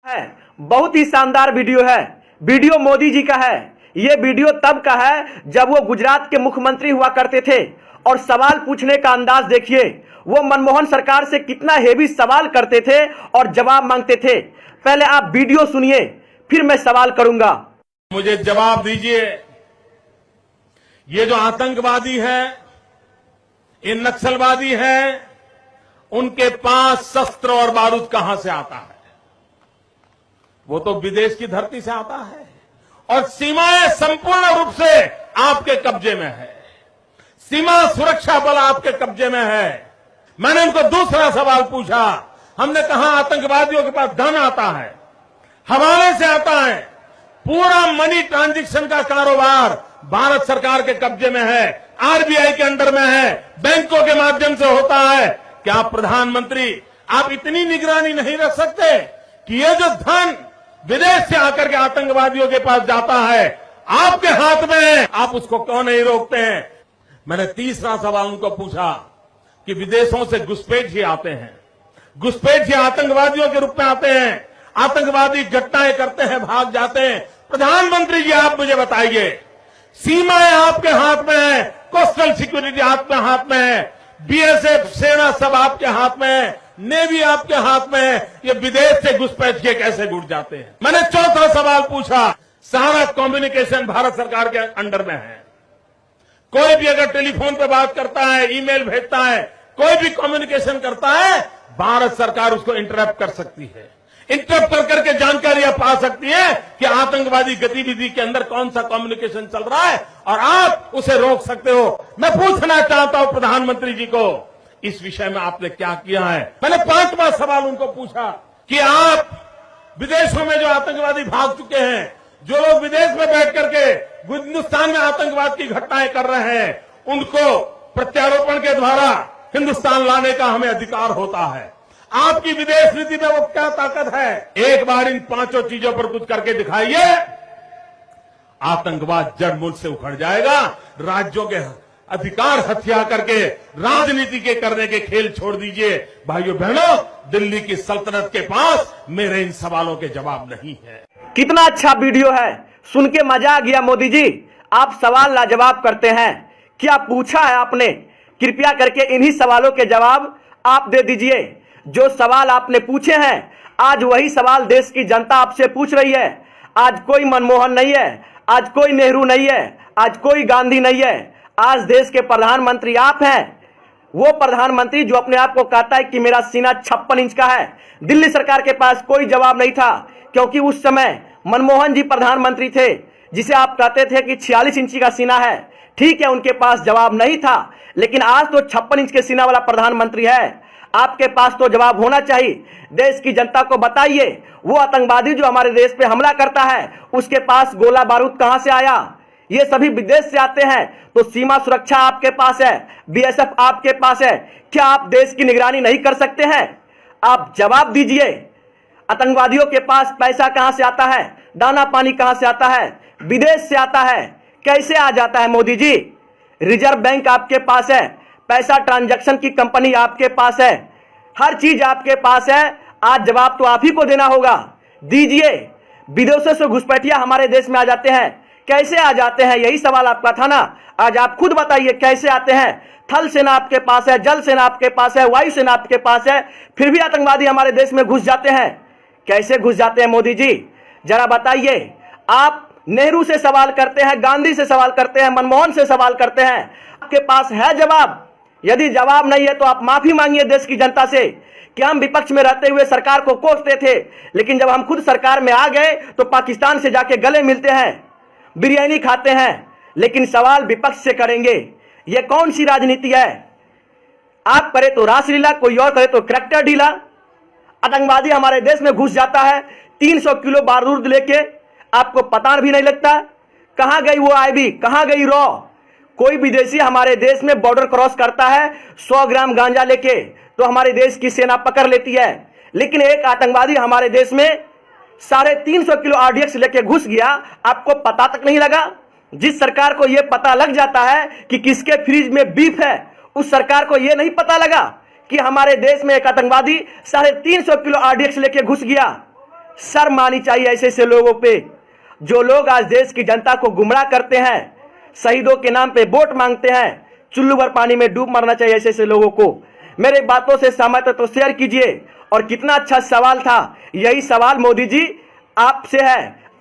है। बहुत ही शानदार वीडियो है। वीडियो मोदी जी का है। ये वीडियो तब का है जब वो गुजरात के मुख्यमंत्री हुआ करते थे और सवाल पूछने का अंदाज देखिए। वो मनमोहन सरकार से कितना हेवी सवाल करते थे और जवाब मांगते थे। पहले आप वीडियो सुनिए, फिर मैं सवाल करूंगा। मुझे जवाब दीजिए, ये जो आतंकवादी है, ये नक्सलवादी है, उनके पास शस्त्र और बारूद कहां से आता है? वो तो विदेश की धरती से आता है और सीमाएं संपूर्ण रूप से आपके कब्जे में है। सीमा सुरक्षा बल आपके कब्जे में है। मैंने उनको दूसरा सवाल पूछा। हमने कहा आतंकवादियों के पास धन आता है, हवाले से आता है, पूरा मनी ट्रांजैक्शन का कारोबार भारत सरकार के कब्जे में है, आरबीआई के अंडर में है, बैंकों के माध्यम से होता है। क्या प्रधानमंत्री आप इतनी निगरानी नहीं रख सकते कि ये जो धन विदेश से आकर के आतंकवादियों के पास जाता है आपके हाथ में है, आप उसको क्यों नहीं रोकते हैं? मैंने तीसरा सवाल उनको पूछा कि विदेशों से घुसपैठिए आते हैं, घुसपैठिए आतंकवादियों के रूप में आते हैं, आतंकवादी घटनाएं करते हैं, भाग जाते हैं। प्रधानमंत्री जी आप मुझे बताइए, सीमाएं आपके हाथ में है, कोस्टल सिक्योरिटी आपके हाथ में है, बीएसएफ सेना सब आपके हाथ में है, नेवी आपके हाथ में है, ये विदेश से घुसपैठ के कैसे घुस जाते हैं? मैंने चौथा सवाल पूछा, सारा कम्युनिकेशन भारत सरकार के अंडर में है। कोई भी अगर टेलीफोन पे बात करता है, ईमेल भेजता है, कोई भी कम्युनिकेशन करता है, भारत सरकार उसको इंटरप्ट कर सकती है। इंटरप्ट कर करके जानकारियां पा सकती है कि आतंकवादी गतिविधि के अंदर कौन सा कम्युनिकेशन चल रहा है और आप उसे रोक सकते हो। मैं पूछना चाहता हूं प्रधानमंत्री जी को, इस विषय में आपने क्या किया है? मैंने पांचवा सवाल उनको पूछा कि आप विदेशों में जो आतंकवादी भाग चुके हैं, जो लोग विदेश में बैठ करके हिंदुस्तान में आतंकवाद की घटनाएं कर रहे हैं, उनको प्रत्यारोपण के द्वारा हिंदुस्तान लाने का हमें अधिकार होता है। आपकी विदेश नीति में वो क्या ताकत है? एक बार इन पांचों चीजों पर कुछ करके दिखाइए, आतंकवाद जड़ मूल से उखड़ जाएगा। राज्यों के अधिकार हथिया करके राजनीति के करने के खेल छोड़ दीजिए। भाइयों बहनों, दिल्ली की सल्तनत के पास मेरे इन सवालों के जवाब नहीं है। कितना अच्छा वीडियो है, सुन के मजा आ गया। मोदी जी आप सवाल लाजवाब करते हैं। क्या पूछा है आपने? कृपया करके इन्हीं सवालों के जवाब आप दे दीजिए। जो सवाल आपने पूछे हैं, आज वही सवाल देश की जनता आपसे पूछ रही है। आज कोई मनमोहन नहीं है, आज कोई नेहरू नहीं है, आज कोई गांधी नहीं है। आज देश के प्रधानमंत्री आप हैं। वो प्रधानमंत्री जो अपने आप को कहता है कि मेरा सीना 56 इंच का है। दिल्ली सरकार के पास कोई जवाब नहीं था, क्योंकि उस समय मनमोहन जी प्रधानमंत्री थे, जिसे आप कहते थे कि 46 इंची का सीना है। ठीक है, उनके पास जवाब नहीं था, लेकिन आज तो 56 इंच के सीना वाला प्रधानमंत्री है। आपके पास तो जवाब होना चाहिए। देश की जनता को बताइए, वो आतंकवादी जो हमारे देश पे हमला करता है, उसके पास गोला बारूद कहां से आया? ये सभी विदेश से आते हैं। तो सीमा सुरक्षा आपके पास है, बीएसएफ आपके पास है। क्या आप देश की निगरानी नहीं कर सकते हैं? आप जवाब दीजिए। आतंकवादियों के पास पैसा कहां से आता है? दाना पानी कहां से आता है? विदेश से आता है। कैसे आ जाता है मोदी जी? रिजर्व बैंक आपके पास है, पैसा ट्रांजैक्शन की कंपनी आपके पास है, हर चीज आपके पास है। आज जवाब तो आप ही को देना होगा, दीजिए। विदेशों से घुसपैठिया हमारे देश में आ जाते हैं, कैसे आ जाते हैं? यही सवाल आपका था ना। आज आप खुद बताइए कैसे आते हैं। थल सेना आपके पास है, जल सेना आपके पास है, वायु सेना आपके पास है, फिर भी आतंकवादी हमारे देश में घुस जाते हैं। कैसे घुस जाते हैं मोदी जी, जरा बताइए। आप नेहरू से सवाल करते हैं, गांधी से सवाल करते हैं, मनमोहन से सवाल करते हैं, आपके पास है जवाब? यदि जवाब नहीं है तो आप माफी मांगिए देश की जनता से कि हम विपक्ष में रहते हुए सरकार को कोसते थे, लेकिन जब हम खुद सरकार में आ गए तो पाकिस्तान से जाके गले मिलते हैं, बिरयानी खाते हैं, लेकिन सवाल विपक्ष से करेंगे। यह कौन सी राजनीति है? आप करे तो रासलीला, कोई और करे तो करैक्टर ढीला। आतंकवादी हमारे देश में घुस जाता है 300 किलो बारूद लेके, आपको पता भी नहीं लगता। कहां गई वो आईबी, कहां गई रॉ? कोई विदेशी हमारे देश में बॉर्डर क्रॉस करता है 100 ग्राम गांजा लेके, तो हमारे देश की सेना पकड़ लेती है। लेकिन एक आतंकवादी हमारे देश में 350 किलो आरडीएक्स लेके घुस गया, आपको पता तक नहीं लगा। जिस सरकार को यह पता लग जाता है कि किसके फ्रिज में बीफ है, उस सरकार को यह नहीं पता लगा कि हमारे देश में एक आतंकवादी 350 किलो आरडीएक्स लेके घुस गया। शर्म आनी चाहिए ऐसे ऐसे लोगों पे जो लोग आज देश की जनता को गुमराह करते हैं, शहीदों के नाम पे वोट मांगते हैं। चुल्लू भर पानी में डूब मरना चाहिए ऐसे ऐसे लोगों को। मेरे बातों से सहमत है तो शेयर कीजिए। और कितना अच्छा सवाल था, यही सवाल मोदी जी आपसे है